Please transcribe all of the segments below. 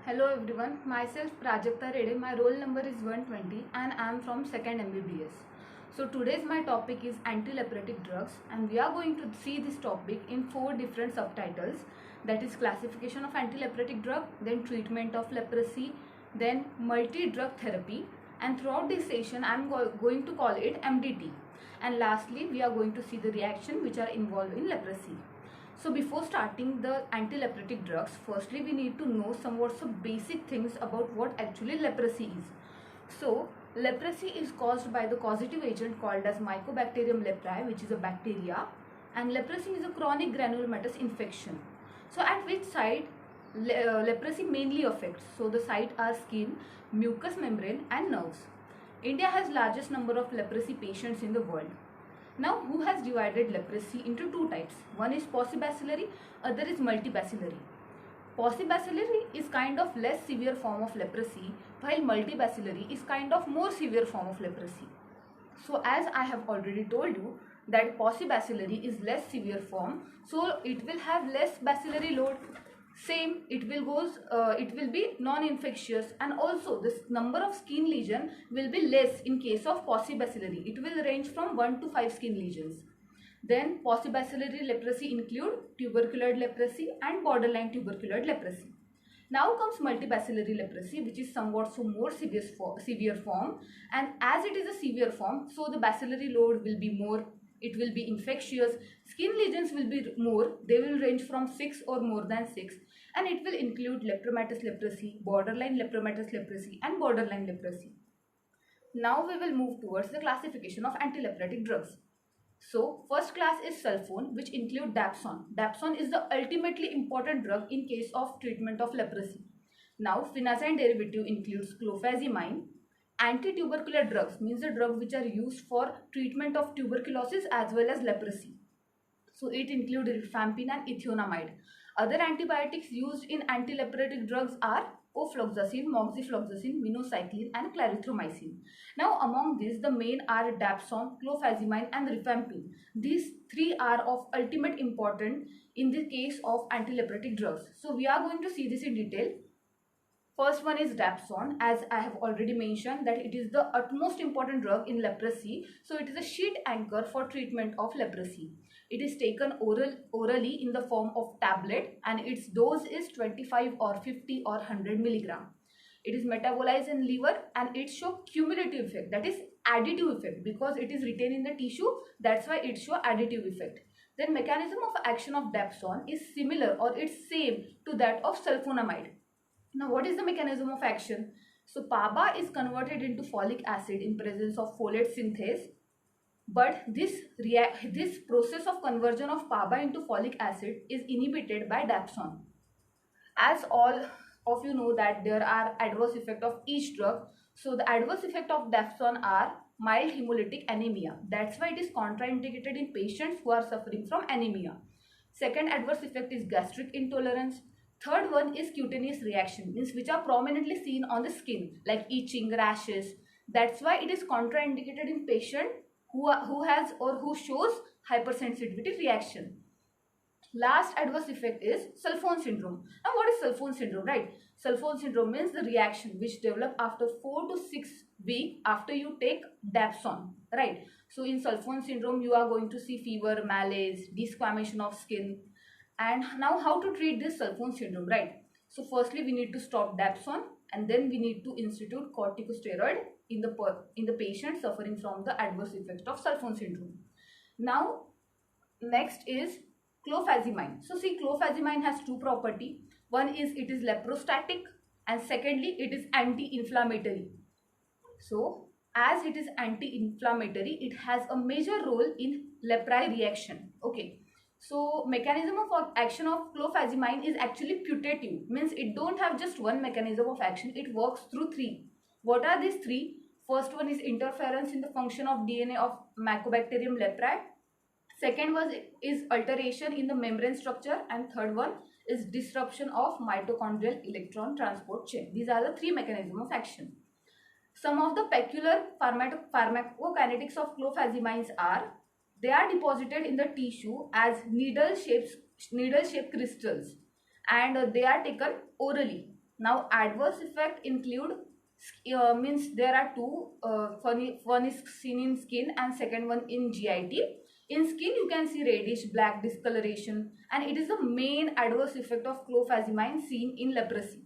Hello everyone, myself Prajakta Rede, my roll number is 120 and I am from 2nd MBBS. So today's my topic is antileprotic drugs and we are going to see this topic in 4 different subtitles, that is classification of antileprotic drug, then treatment of leprosy, then multi-drug therapy, and throughout this session I am going to call it MDT, and lastly we are going to see the reaction which are involved in leprosy. So before starting the antileprotic drugs, firstly we need to know somewhat some basic things about what actually leprosy is. So leprosy is caused by the causative agent called as Mycobacterium leprae, which is a bacteria, and leprosy is a chronic granulomatous infection. So at which site leprosy mainly affects? So the site are skin, mucous membrane and nerves. India has largest number of leprosy patients in the world. Now, who has divided leprosy into two types? One is paucibacillary, other is multibacillary. Paucibacillary is kind of less severe form of leprosy, while multibacillary is kind of more severe form of leprosy. So as I have already told you that paucibacillary is less severe form, so it will have less bacillary load. Same, it will be non-infectious, and also this number of skin lesion will be less in case of paucibacillary. It will range from 1 to 5 skin lesions. Then paucibacillary leprosy include tuberculoid leprosy and borderline tuberculoid leprosy. Now comes multibacillary leprosy, which is somewhat more severe form, and as it is a severe form, so the bacillary load will be more, it will be infectious, skin lesions will be more, they will range from 6 or more than 6, and it will include lepromatous leprosy, borderline lepromatous leprosy and borderline leprosy. Now we will move towards the classification of antileprotic drugs. So first class is sulfone, which include dapsone. Dapsone is the ultimately important drug in case of treatment of leprosy. Now phenazine derivative includes clofazimine. Anti-tubercular drugs means the drugs which are used for treatment of tuberculosis as well as leprosy. So it includes rifampin and ethionamide. Other antibiotics used in antileprotic drugs are ofloxacin, moxifloxacin, minocycline and clarithromycin. Now among these the main are dapsone, clofazimine and rifampin. These three are of ultimate importance in the case of antileprotic drugs. So we are going to see this in detail. First one is dapsone, as I have already mentioned that it is the utmost important drug in leprosy. So it is a sheet anchor for treatment of leprosy. It is taken orally in the form of tablet and its dose is 25 or 50 or 100 milligram. It is metabolized in liver and it shows cumulative effect, that is additive effect, because it is retained in the tissue, that's why it shows additive effect. Then mechanism of action of dapsone is similar or it's same to that of sulfonamide. Now what is the mechanism of action? So PABA is converted into folic acid in presence of folate synthase, but this process of conversion of PABA into folic acid is inhibited by dapsone. As all of you know that there are adverse effects of each drug. So the adverse effect of dapsone are mild hemolytic anemia. That's why it is contraindicated in patients who are suffering from anemia. Second adverse effect is gastric intolerance. Third one is cutaneous reaction, means which are prominently seen on the skin like itching, rashes. That's why it is contraindicated in patient who has or who shows hypersensitivity reaction. Last adverse effect is sulfone syndrome. Now what is sulfone syndrome, right? Sulfone syndrome means the reaction which develop after 4 to 6 weeks after you take dapsone, right? So in sulfone syndrome you are going to see fever, malaise, desquamation of skin. And now how to treat this sulfone syndrome, right? So firstly we need to stop dapsone and then we need to institute corticosteroid in the patient suffering from the adverse effect of sulfone syndrome. Now next is clofazimine. So see, clofazimine has two property. One is it is leprostatic and secondly it is anti-inflammatory. So as it is anti-inflammatory, it has a major role in leprae reaction. Okay. So mechanism of action of clofazimine is actually putative, means it don't have just one mechanism of action, it works through three. What are these three? First one is interference in the function of DNA of Mycobacterium leprae. Second one is alteration in the membrane structure, and third one is disruption of mitochondrial electron transport chain. These are the three mechanisms of action. Some of the peculiar pharmacokinetics of clofazimines are they are deposited in the tissue as needle shaped crystals and they are taken orally. Now adverse effect include means there are two. One is seen in skin and second one in GIT. In skin you can see reddish black discoloration, and it is the main adverse effect of clofazimine seen in leprosy.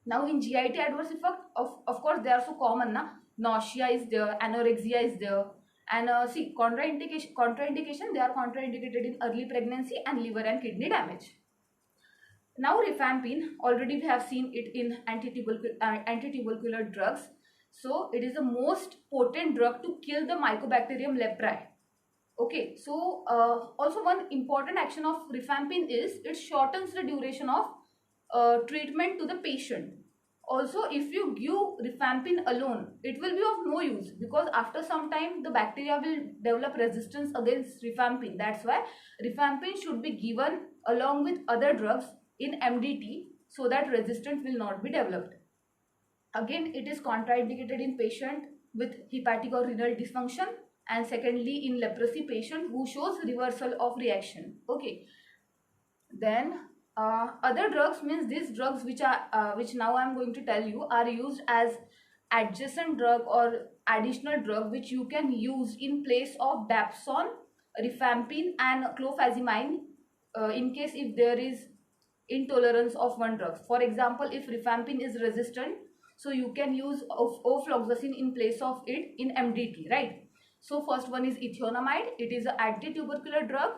Now in GIT adverse effect, of course they are so common na. Nausea is there, anorexia is there, and see contraindication, they are contraindicated in early pregnancy and liver and kidney damage. Now rifampin, already we have seen it in antitubercular drugs. So it is the most potent drug to kill the Mycobacterium leprae. Okay, so also one important action of rifampin is it shortens the duration of treatment to the patient. Also, if you give rifampin alone, it will be of no use, because after some time the bacteria will develop resistance against rifampin. That's why rifampin should be given along with other drugs in MDT, so that resistance will not be developed. Again, it is contraindicated in patient with hepatic or renal dysfunction, and secondly in leprosy patient who shows reversal of reaction. Okay, then other drugs means these drugs which now I am going to tell you are used as adjacent drug or additional drug which you can use in place of dapsone, rifampin and clofazimine in case if there is intolerance of one drug. For example, if rifampin is resistant, so you can use ofloxacin in place of it in MDT, right? So first one is ethionamide. It is an anti-tubercular drug.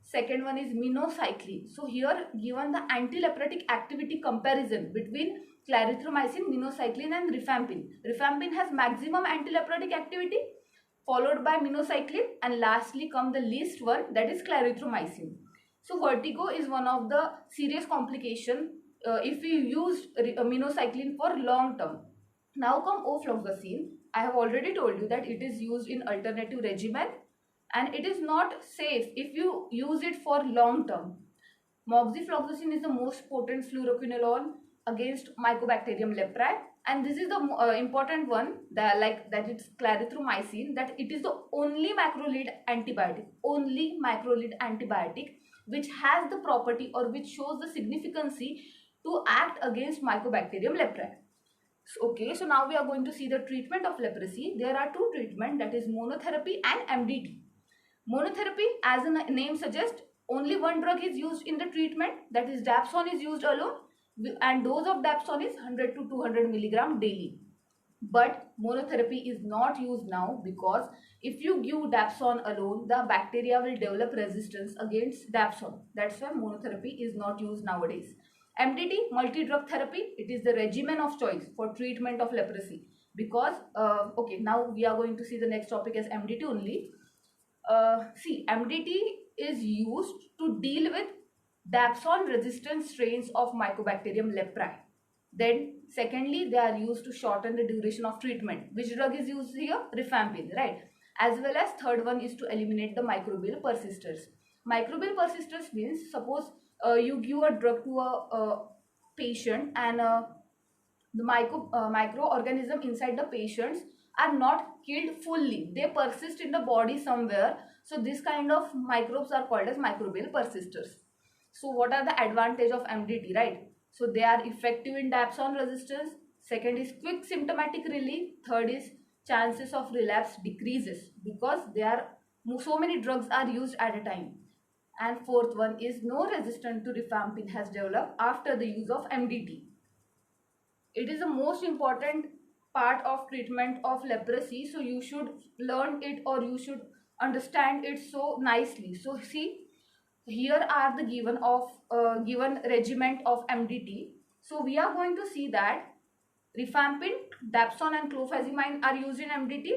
Second one is minocycline. So here given the antileprotic activity comparison between clarithromycin, minocycline and rifampin. Rifampin has maximum antileprotic activity, followed by minocycline, and lastly come the least one, that is clarithromycin. So vertigo is one of the serious complication if we use minocycline for long term. Now come ofloxacin. I have already told you that it is used in alternative regimen and it is not safe if you use it for long term. Moxifloxacin is the most potent fluoroquinolone against Mycobacterium leprae, and this is the important one, that it's clarithromycin, that it is the only macrolide antibiotic which has the property or which shows the significance to act against Mycobacterium leprae. Okay, so now we are going to see the treatment of leprosy. There are two treatments, that is monotherapy and MDT. Monotherapy, as the name suggests, only one drug is used in the treatment, that is dapsone is used alone, and dose of dapsone is 100 to 200 milligram daily. But monotherapy is not used now because if you give dapsone alone, the bacteria will develop resistance against dapsone. That's why monotherapy is not used nowadays. MDT, multi-drug therapy, it is the regimen of choice for treatment of leprosy, because okay, now we are going to see the next topic as MDT only. See, MDT is used to deal with dapsone resistant strains of Mycobacterium leprae. Then secondly, they are used to shorten the duration of treatment. Which drug is used here? Rifampin, right? As well as third one is to eliminate the microbial persisters. Microbial persisters means suppose you give a drug to a patient and the microorganism inside the patients are not killed fully. They persist in the body somewhere. So this kind of microbes are called as microbial persisters. So what are the advantage of MDT, right? So they are effective in dapsone resistance. Second is quick symptomatic relief. Third is chances of relapse decreases because so many drugs are used at a time. And fourth one is no resistance to rifampin has developed after the use of MDT. It is the most important part of treatment of leprosy, so you should learn it or you should understand it so nicely. So see, here are the given regimen of MDT. So we are going to see that rifampin, dapsone and clofazimine are used in MDT,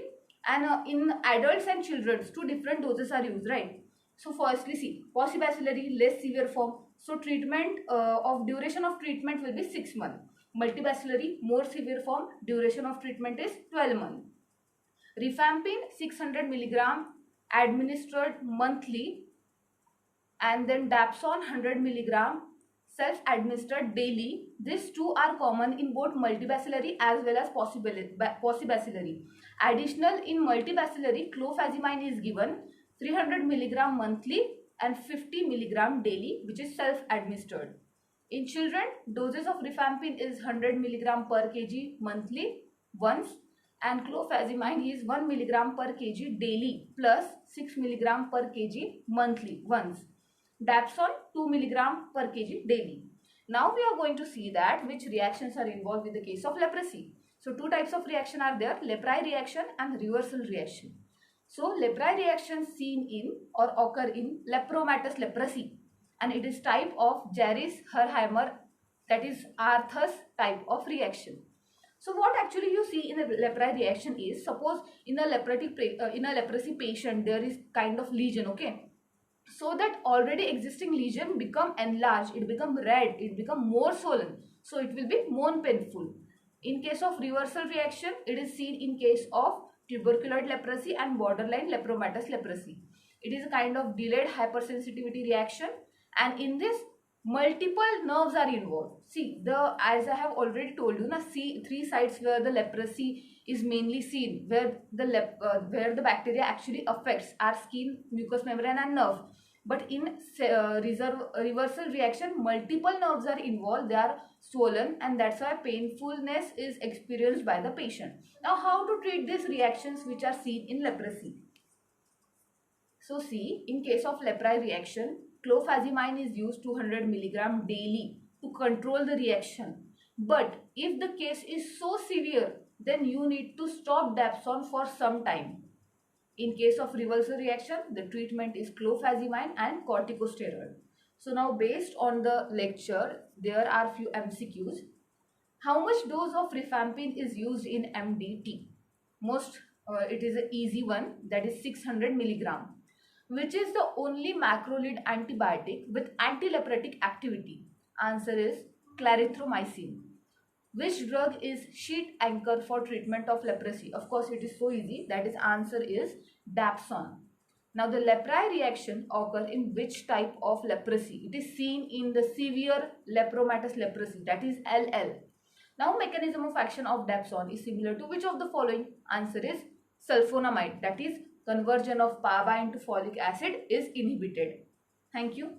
and in adults and children, two different doses are used, right? So firstly, see, paucibacillary, less severe form. So treatment of duration of treatment will be 6 months. Multibacillary, more severe form, duration of treatment is 12 months. Rifampin 600 milligram administered monthly, and then dapsone 100 milligram self-administered daily. These two are common in both multibacillary as well as paucibacillary. Additional in multibacillary, clofazimine is given 300 milligram monthly and 50 milligram daily, which is self-administered. In children, doses of rifampin is 100 milligram per kg monthly once, and clofazimine is 1 milligram per kg daily plus 6 milligram per kg monthly once. Dapsone 2 milligram per kg daily. Now we are going to see that which reactions are involved with the case of leprosy. So two types of reaction are there, Lepri reaction and reversal reaction. So Lepri reaction seen in or occur in lepromatous leprosy, and it is type of Jaris-Herheimer, that is Arthur's type of reaction. So what actually you see in a Lepri reaction is, suppose in a leprosy patient there is kind of lesion, okay? So that already existing lesion become enlarged, it become red, it become more swollen, so it will be more painful. In case of reversal reaction, it is seen in case of tuberculoid leprosy and borderline lepromatous leprosy. It is a kind of delayed hypersensitivity reaction, and in this multiple nerves are involved. See, as I have already told you, see three sites where the leprosy is mainly seen, where the bacteria actually affects our skin, mucous membrane and nerve. But in reversal reaction, multiple nerves are involved, they are swollen, and that's why painfulness is experienced by the patient. Now, how to treat these reactions which are seen in leprosy? So see, in case of Lepri reaction, clofazimine is used 200 milligram daily to control the reaction. But if the case is so severe, then you need to stop Dapsone for some time. In case of reversal reaction, the treatment is clofazimine and corticosteroid. So now, based on the lecture, there are few MCQs. How much dose of rifampin is used in MDT? It is an easy one, that is 600 milligram. Which is the only macrolide antibiotic with antileprotic activity? Answer is clarithromycin. Which drug is sheet anchor for treatment of leprosy? Of course, it is so easy. That is, answer is Dapsone. Now, the Lepri reaction occurs in which type of leprosy? It is seen in the severe lepromatous leprosy, that is LL. Now, mechanism of action of Dapsone is similar to which of the following? Answer is sulfonamide, that is conversion of PABA into folic acid is inhibited. Thank you.